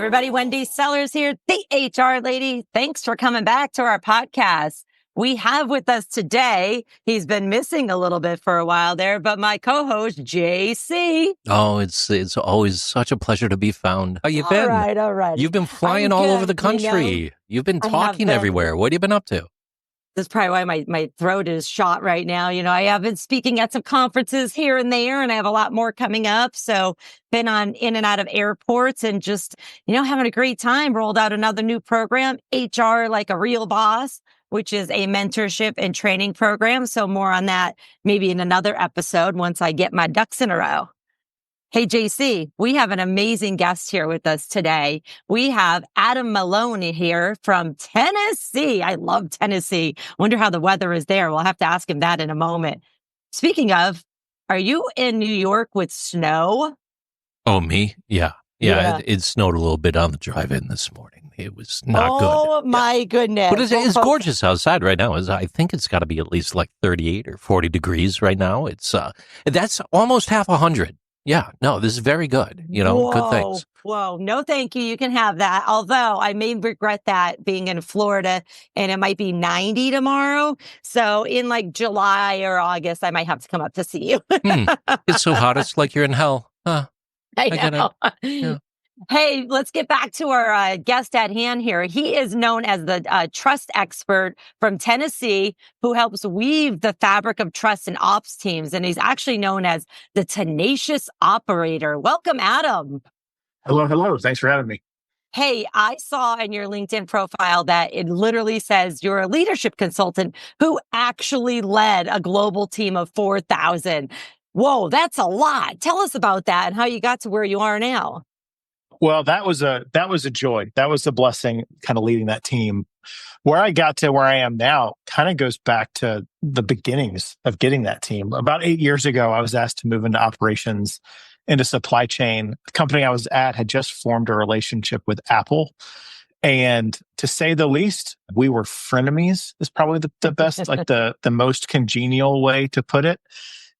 everybody. Wendy Sellers here, the HR lady. Thanks for coming back to our podcast. We have with us today, he's been missing a little bit for a while there, but my co-host, JC. Oh, it's always such a pleasure to be found. How you been? All right. You've been flying all over the country. You've been talking everywhere. What have you been up to? That's probably why my throat is shot right now. I have been speaking at some conferences here and there, and I have a lot more coming up. So been in and out of airports and just, having a great time. Rolled out another new program, HR Like a Real Boss, which is a mentorship and training program. So more on that maybe in another episode once I get my ducks in a row. Hey, JC, we have an amazing guest here with us today. We have Adam Maloney here from Tennessee. I love Tennessee. Wonder how the weather is there. We'll have to ask him that in a moment. Speaking of, are you in New York with snow? Oh, me? Yeah. It snowed a little bit on the drive-in this morning. It was not good. Oh, my goodness. But it's gorgeous outside right now. I think it's got to be at least like 38 or 40 degrees right now. That's almost half 100. Yeah, no, this is very good. Good things. Whoa, no, thank you. You can have that. Although I may regret that being in Florida and it might be 90 tomorrow. So in like July or August, I might have to come up to see you. It's so hot. It's like you're in hell. Huh. I know. Yeah. Hey, let's get back to our guest at hand here. He is known as the trust expert from Tennessee who helps weave the fabric of trust in ops teams. And he's actually known as the Tenacious Operator. Welcome, Adam. Hello. Thanks for having me. Hey, I saw in your LinkedIn profile that it literally says you're a leadership consultant who actually led a global team of 4,000. Whoa, that's a lot. Tell us about that and how you got to where you are now. Well, that was a joy. That was a blessing, kind of leading that team. Where I got to where I am now kind of goes back to the beginnings of getting that team. About 8 years ago, I was asked to move into operations, into supply chain. The company I was at had just formed a relationship with Apple. And to say the least, we were frenemies is probably the best, like the most congenial way to put it.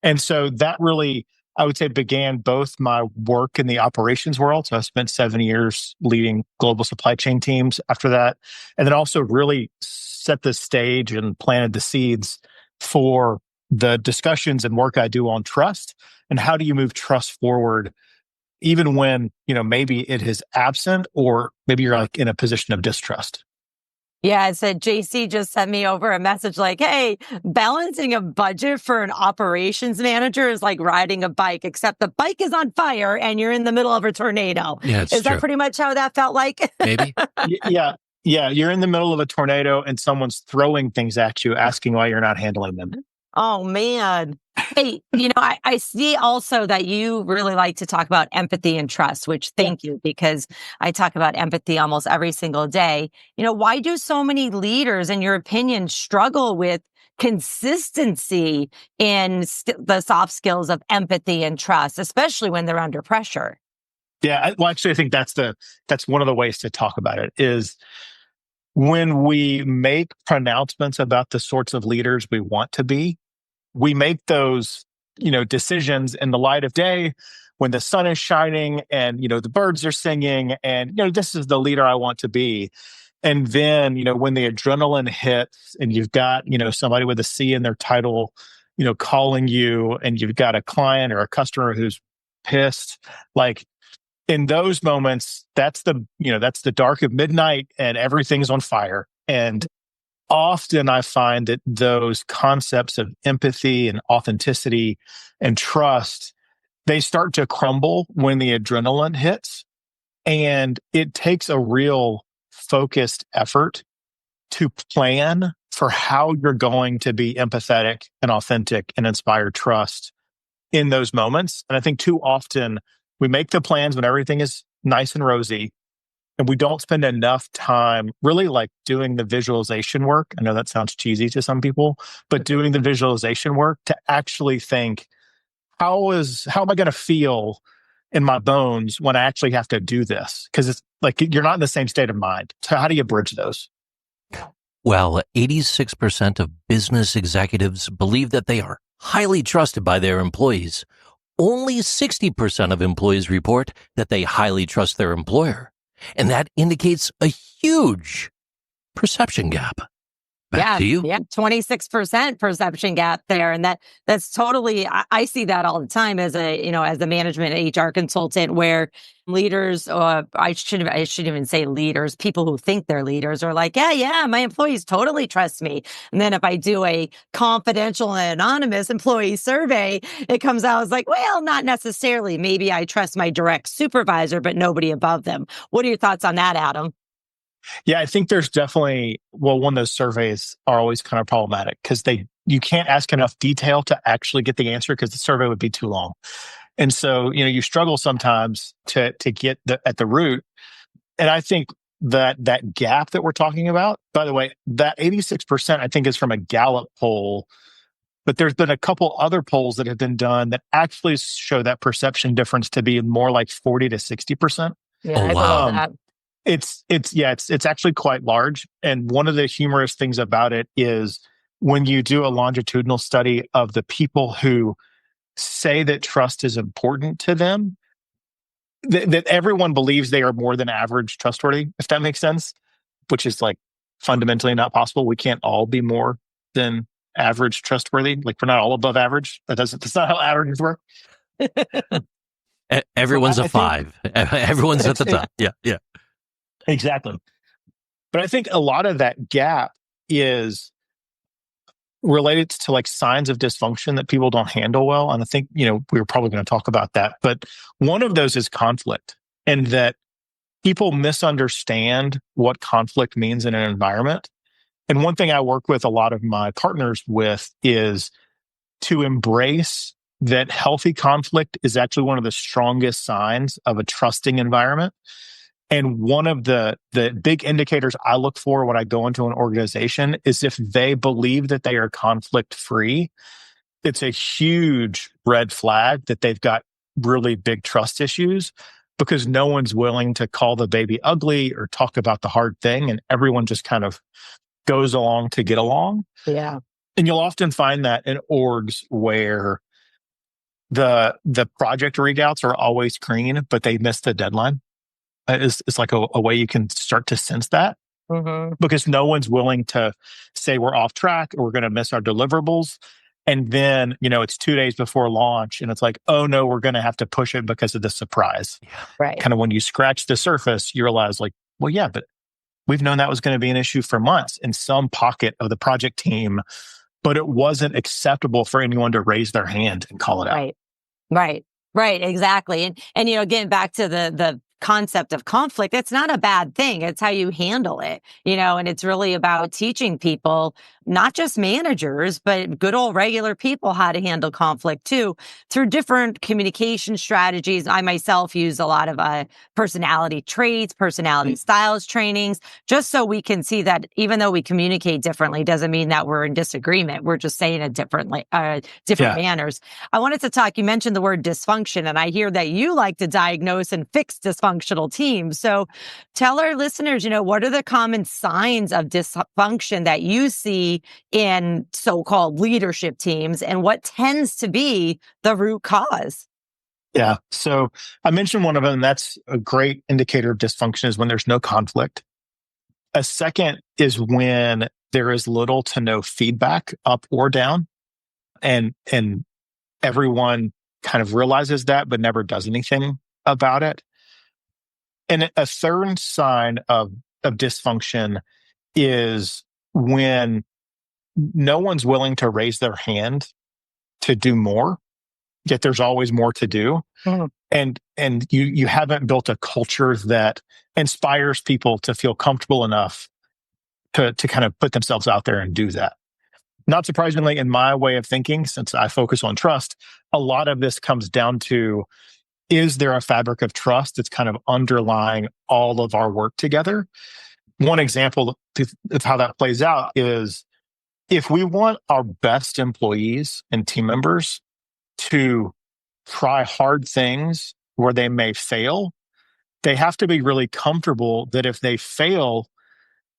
And so that really, I would say, began both my work in the operations world. So I spent 7 years leading global supply chain teams after that. And then also really set the stage and planted the seeds for the discussions and work I do on trust. And how do you move trust forward, even when, maybe it is absent or maybe you're like in a position of distrust. Yeah, I said JC just sent me over a message like, hey, balancing a budget for an operations manager is like riding a bike, except the bike is on fire and you're in the middle of a tornado. Yeah, is that pretty much how that felt like? Maybe. Yeah. You're in the middle of a tornado and someone's throwing things at you, asking why you're not handling them. Oh, man. Hey, I see also that you really like to talk about empathy and trust, which thank you, because I talk about empathy almost every single day. Why do so many leaders, in your opinion, struggle with consistency in the soft skills of empathy and trust, especially when they're under pressure? Yeah, well, actually, I think that's one of the ways to talk about it is when we make pronouncements about the sorts of leaders we want to be, we make those, decisions in the light of day when the sun is shining and, the birds are singing and, this is the leader I want to be. And then, when the adrenaline hits and you've got, somebody with a C in their title, calling you and you've got a client or a customer who's pissed, like in those moments, that's the dark of midnight and everything's on fire. And often I find that those concepts of empathy and authenticity and trust, they start to crumble when the adrenaline hits. And it takes a real focused effort to plan for how you're going to be empathetic and authentic and inspire trust in those moments. And I think too often we make the plans when everything is nice and rosy, and we don't spend enough time really like doing the visualization work. I know that sounds cheesy to some people, but doing the visualization work to actually think, how am I going to feel in my bones when I actually have to do this? Because it's like you're not in the same state of mind. So how do you bridge those? Well, 86% of business executives believe that they are highly trusted by their employees. Only 60% of employees report that they highly trust their employer. And that indicates a huge perception gap. Back to you. Yeah, 26% perception gap there. And that's totally, I see that all the time as as a management HR consultant, where leaders, I shouldn't even say leaders, people who think they're leaders are like, yeah, my employees totally trust me. And then if I do a confidential and anonymous employee survey, it comes out as like, well, not necessarily. Maybe I trust my direct supervisor, but nobody above them. What are your thoughts on that, Adam? Yeah, I think there's definitely, one of those surveys are always kind of problematic because you can't ask enough detail to actually get the answer because the survey would be too long. And so, you struggle sometimes to get at the root. And I think that gap that we're talking about, by the way, that 86% I think is from a Gallup poll, but there's been a couple other polls that have been done that actually show that perception difference to be more like 40 to 60%. Yeah, Oh, I wow. believe that. It's actually quite large. And one of the humorous things about it is when you do a longitudinal study of the people who say that trust is important to them, that everyone believes they are more than average trustworthy, if that makes sense, which is like fundamentally not possible. We can't all be more than average trustworthy. Like we're not all above average. That's not how averages work. Everyone's a 5. Everyone's at the top. Yeah. Exactly. But I think a lot of that gap is related to like signs of dysfunction that people don't handle well. And I think, we were probably going to talk about that. But one of those is conflict, and that people misunderstand what conflict means in an environment. And one thing I work with a lot of my partners with is to embrace that healthy conflict is actually one of the strongest signs of a trusting environment. And one of the big indicators I look for when I go into an organization is if they believe that they are conflict free. It's a huge red flag that they've got really big trust issues, because no one's willing to call the baby ugly or talk about the hard thing. And everyone just kind of goes along to get along. Yeah. And you'll often find that in orgs where the project readouts are always green, but they missed the deadline. It's like a way you can start to sense that, because no one's willing to say we're off track or we're going to miss our deliverables. And then, it's 2 days before launch and it's like, oh no, we're going to have to push it because of the surprise. Right. Kind of when you scratch the surface, you realize like, well, yeah, but we've known that was going to be an issue for months in some pocket of the project team, but it wasn't acceptable for anyone to raise their hand and call it out. Right. Exactly. And getting back to the concept of conflict, it's not a bad thing. It's how you handle it, and it's really about teaching people, not just managers, but good old regular people, how to handle conflict too, through different communication strategies. I myself use a lot of personality traits, personality styles trainings, just so we can see that even though we communicate differently, doesn't mean that we're in disagreement. We're just saying it differently, different manners. I wanted to talk, you mentioned the word dysfunction, and I hear that you like to diagnose and fix dysfunctional teams. So tell our listeners, what are the common signs of dysfunction that you see in so-called leadership teams, and what tends to be the root cause? Yeah. So I mentioned one of them. That's a great indicator of dysfunction, is when there's no conflict. A second is when there is little to no feedback up or down, and everyone kind of realizes that but never does anything about it. And a third sign of dysfunction is when no one's willing to raise their hand to do more, yet there's always more to do. And you haven't built a culture that inspires people to feel comfortable enough to kind of put themselves out there and do that. Not surprisingly, in my way of thinking, since I focus on trust, a lot of this comes down to, is there a fabric of trust that's kind of underlying all of our work together? One example of how that plays out is, if we want our best employees and team members to try hard things where they may fail, they have to be really comfortable that if they fail,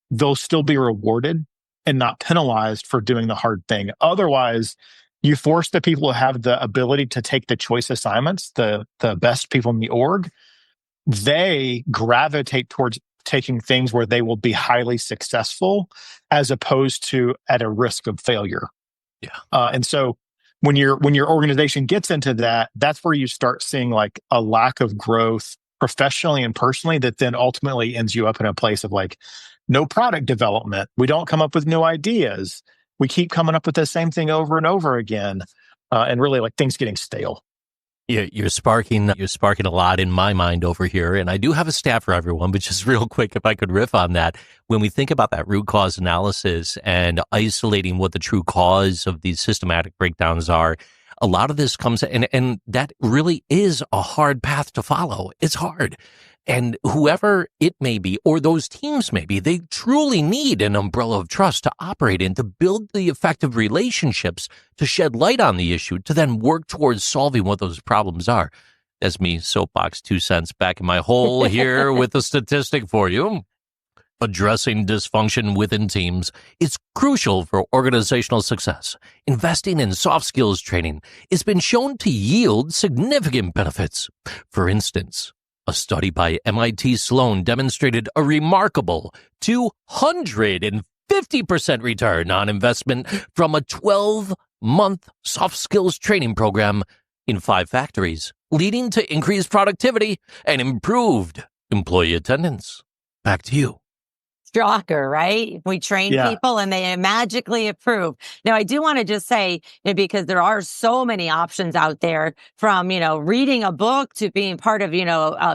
they'll still be rewarded and not penalized for doing the hard thing. Otherwise, you force the people who have the ability to take the choice assignments, the best people in the org, they gravitate towards taking things where they will be highly successful as opposed to at a risk of failure. Yeah. And so when your organization gets into that, that's where you start seeing like a lack of growth professionally and personally that then ultimately ends you up in a place of like no product development. We don't come up with new ideas. We keep coming up with the same thing over and over again. And really like things getting stale. You're sparking a lot in my mind over here. And I do have a stat for everyone, but just real quick, if I could riff on that. When we think about that root cause analysis and isolating what the true cause of these systematic breakdowns are, a lot of this comes, and that really is a hard path to follow. It's hard. And whoever it may be, or those teams may be, they truly need an umbrella of trust to operate in, to build the effective relationships, to shed light on the issue, to then work towards solving what those problems are. That's me, soapbox 2 cents back in my hole here with a statistic for you. Addressing dysfunction within teams is crucial for organizational success. Investing in soft skills training has been shown to yield significant benefits. For instance, a study by MIT Sloan demonstrated a remarkable 250% return on investment from a 12-month soft skills training program in 5 factories, leading to increased productivity and improved employee attendance. Back to you. Shocker, right? We train people and they magically approve. Now, I do want to just say, because there are so many options out there, from, reading a book to being part of,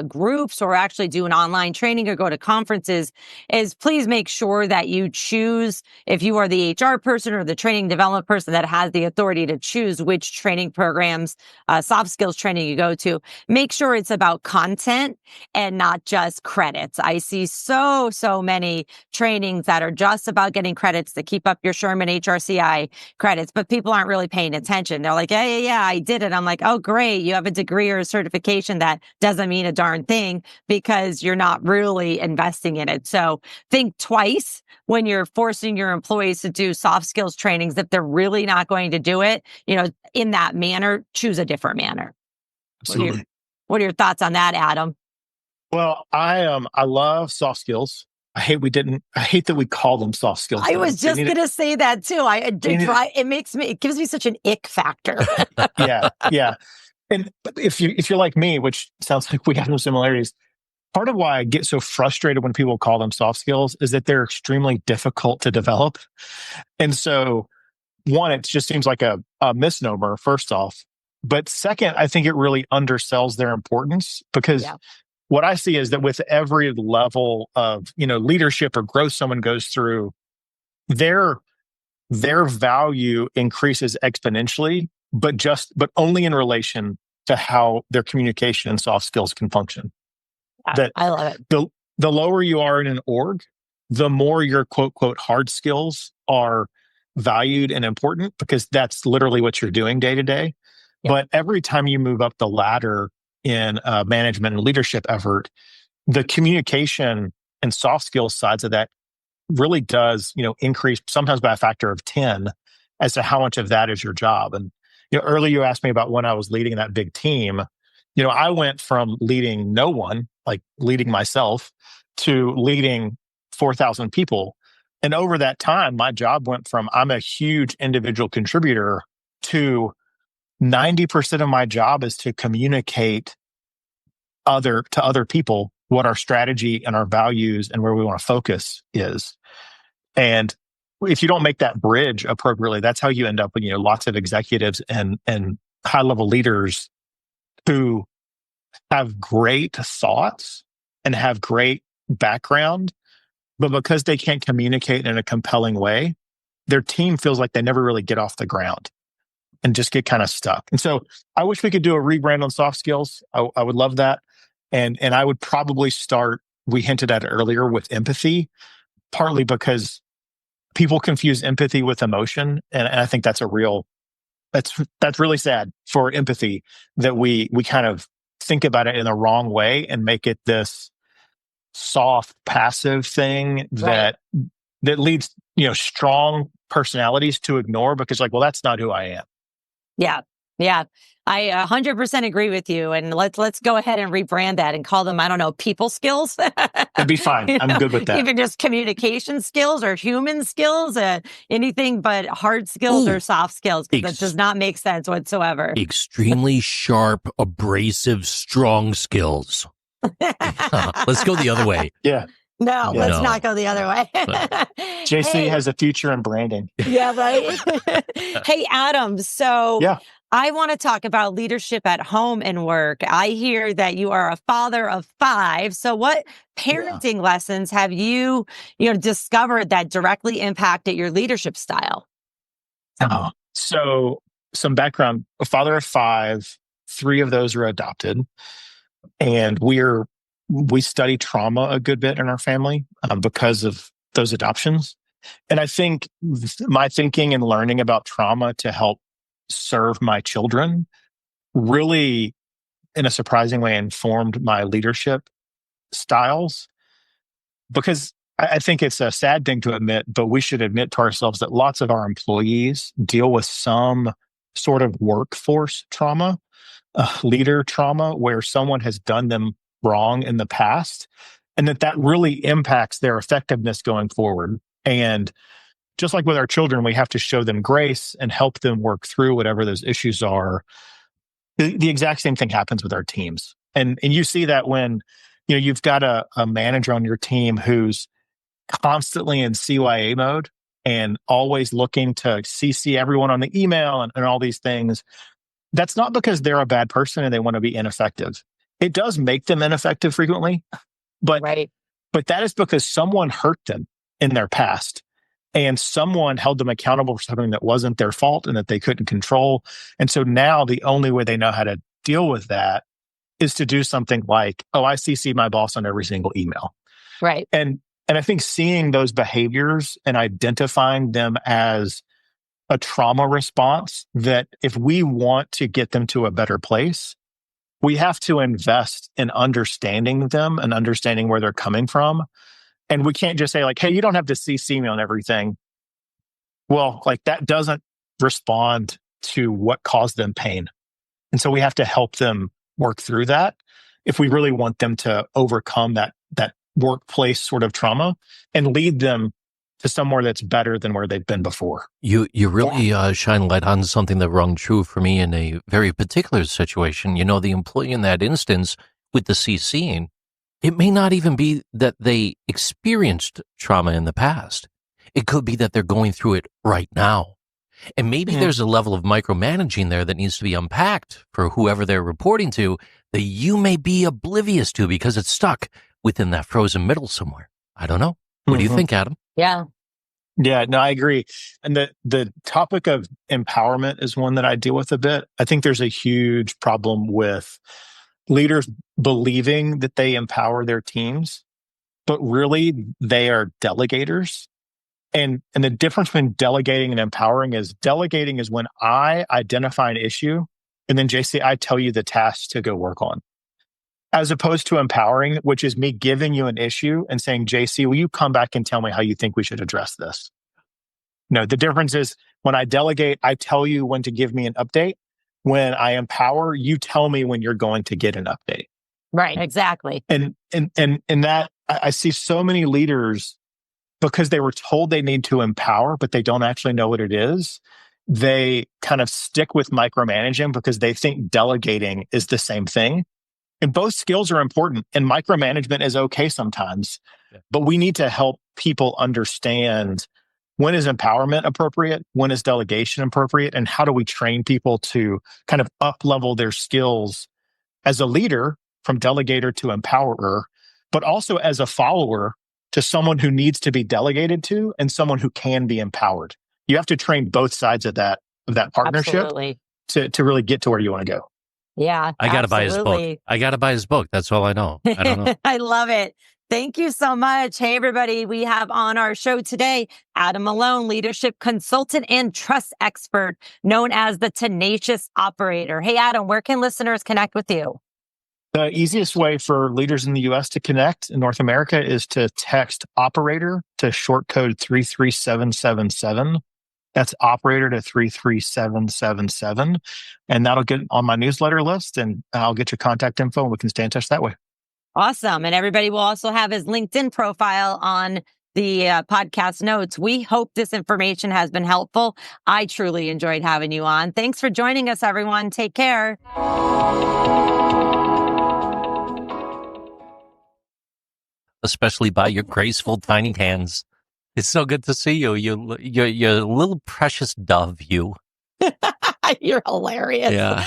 groups, or actually doing online training or go to conferences, is please make sure that you choose, if you are the HR person or the training development person that has the authority to choose which training programs, soft skills training you go to, make sure it's about content and not just credits. I see so many trainings that are just about getting credits to keep up your Sherman HRCI credits, but people aren't really paying attention. They're like, yeah, I did it. I'm like, oh, great. You have a degree or a certification. That doesn't mean a darn thing because you're not really investing in it. So think twice when you're forcing your employees to do soft skills trainings. If they're really not going to do it, in that manner, choose a different manner. Absolutely. What are your thoughts on that, Adam? Well, I love soft skills. I hate that we call them soft skills. I was just going to say that too. It gives me such an ick factor. Yeah. And if you're like me, which sounds like we have some similarities, part of why I get so frustrated when people call them soft skills is that they're extremely difficult to develop. And so, one, it just seems like a misnomer, first off. But second, I think it really undersells their importance, because what I see is that with every level of, leadership or growth someone goes through, their value increases exponentially, but only in relation to how their communication and soft skills can function. I love it. The lower you are in an org, the more your quote hard skills are valued and important, because that's literally what you're doing day to day. But every time you move up the ladder in management and leadership effort, the communication and soft skills sides of that really does, increase sometimes by a factor of 10 as to how much of that is your job. And, earlier you asked me about when I was leading that big team. I went from leading no one, like leading myself, to leading 4,000 people. And over that time, my job went from I'm a huge individual contributor to 90% of my job is to communicate to other people what our strategy and our values and where we want to focus is. And if you don't make that bridge appropriately, that's how you end up with, lots of executives and high level leaders who have great thoughts and have great background, but because they can't communicate in a compelling way, their team feels like they never really get off the ground and just get kind of stuck. And so I wish we could do a rebrand on soft skills. I would love that. And I would probably start, we hinted at it earlier, with empathy, partly because people confuse empathy with emotion. And I think that's that's really sad for empathy, that we kind of think about it in the wrong way and make it this soft, passive thing that leads, strong personalities to ignore, because that's not who I am. Yeah. Yeah, I 100% agree with you. And let's go ahead and rebrand that and call them, I don't know, people skills. That'd be fine. You I'm know, good with that. even just communication skills or human skills, anything but hard skills or Ooh, soft skills, because that does not make sense whatsoever. extremely sharp, abrasive, strong skills. Let's go the other way. Yeah. No, Yeah. let's No. not go the other way. JC Hey, has a future in branding. yeah, right. Hey, Adam. So Yeah. I want to talk about leadership at home and work. I hear that you are a father of 5. So what parenting lessons have you discovered that directly impacted your leadership style? Oh. So some background, a father of 5, 3 of those are adopted. And we study trauma a good bit in our family because of those adoptions. And I think my thinking and learning about trauma to help serve my children really, in a surprising way, informed my leadership styles. Because I think it's a sad thing to admit, but we should admit to ourselves that lots of our employees deal with some sort of workforce trauma, leader trauma, where someone has done them wrong in the past, and that really impacts their effectiveness going forward. And just like with our children, we have to show them grace and help them work through whatever those issues are. The exact same thing happens with our teams. And you see that when you've got a manager on your team who's constantly in CYA mode and always looking to CC everyone on the email and all these things. That's not because they're a bad person and they want to be ineffective. It does make them ineffective frequently, but Right. but that is because someone hurt them in their past and someone held them accountable for something that wasn't their fault and that they couldn't control. And so now the only way they know how to deal with that is to do something like, oh, I CC my boss on every single email. Right. And I think seeing those behaviors and identifying them as a trauma response, that if we want to get them to a better place, we have to invest in understanding them and understanding where they're coming from. And we can't just say like, hey, you don't have to CC me on everything. Well, like that doesn't respond to what caused them pain. And so we have to help them work through that if we really want them to overcome that workplace sort of trauma and lead them to somewhere that's better than where they've been before. You really shine light on something that rung true for me in a very particular situation. The employee in that instance with the CCing, it may not even be that they experienced trauma in the past. It could be that they're going through it right now. And maybe there's a level of micromanaging there that needs to be unpacked for whoever they're reporting to that you may be oblivious to because it's stuck within that frozen middle somewhere. I don't know. What do you think, Adam? Yeah. Yeah, no, I agree. And the topic of empowerment is one that I deal with a bit. I think there's a huge problem with leaders believing that they empower their teams, but really they are delegators. And the difference between delegating and empowering is delegating is when I identify an issue and then JC, I tell you the tasks to go work on. As opposed to empowering, which is me giving you an issue and saying, JC, will you come back and tell me how you think we should address this? No, the difference is when I delegate, I tell you when to give me an update. When I empower, you tell me when you're going to get an update. Right. Exactly. And that I see so many leaders, because they were told they need to empower, but they don't actually know what it is. They kind of stick with micromanaging because they think delegating is the same thing. And both skills are important, and micromanagement is okay sometimes, but we need to help people understand when is empowerment appropriate, when is delegation appropriate, and how do we train people to kind of up-level their skills as a leader from delegator to empowerer, but also as a follower to someone who needs to be delegated to and someone who can be empowered. You have to train both sides of that partnership Absolutely. to really get to where you want to go. Yeah. I got to buy his book. I got to buy his book. That's all I know. I don't know. I love it. Thank you so much. Hey, everybody. We have on our show today, Adam Malone, leadership consultant and trust expert known as the Tenacious Operator. Hey, Adam, where can listeners connect with you? The easiest way for leaders in the US to connect in North America is to text operator to short code 33777. That's operator to 33777. And that'll get on my newsletter list, and I'll get your contact info and we can stay in touch that way. Awesome. And everybody will also have his LinkedIn profile on the podcast notes. We hope this information has been helpful. I truly enjoyed having you on. Thanks for joining us, everyone. Take care. Especially by your graceful tiny hands. It's so good to see you. You're little precious dove, you. You're hilarious. Yeah.